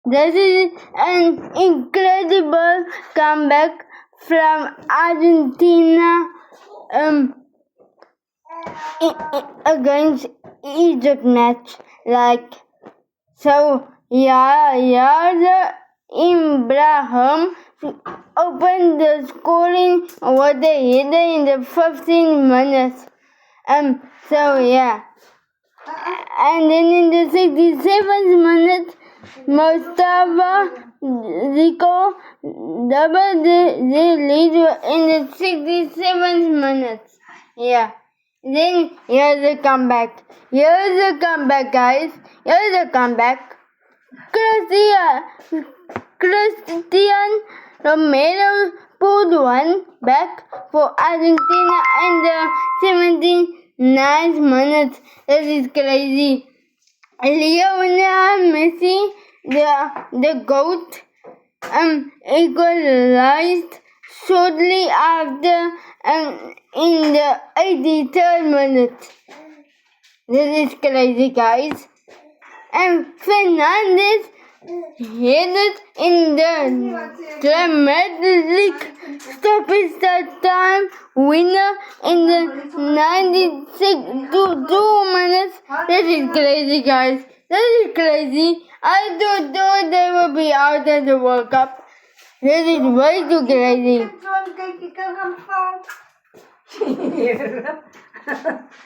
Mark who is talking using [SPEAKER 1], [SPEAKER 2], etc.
[SPEAKER 1] This is an incredible comeback from Argentina against Egypt match. Yahya Ibrahim opened the scoring with a header in the 15 minutes. And then in the 67th minute, Mustafa Zico doubled the lead in the 67th minute. Then here's the comeback. Guys. Here's the comeback. Christian Romero pulled one back for Argentina in the 79th minute. This is crazy. Lionel Messi, the GOAT, equalized shortly after in the 83rd minute. This is crazy, guys. And Fernandez hit it in the dramatic stoppage time winner in the 96 minutes. This is crazy, guys. This is crazy. I don't know they will be out of the World Cup. This is way too crazy.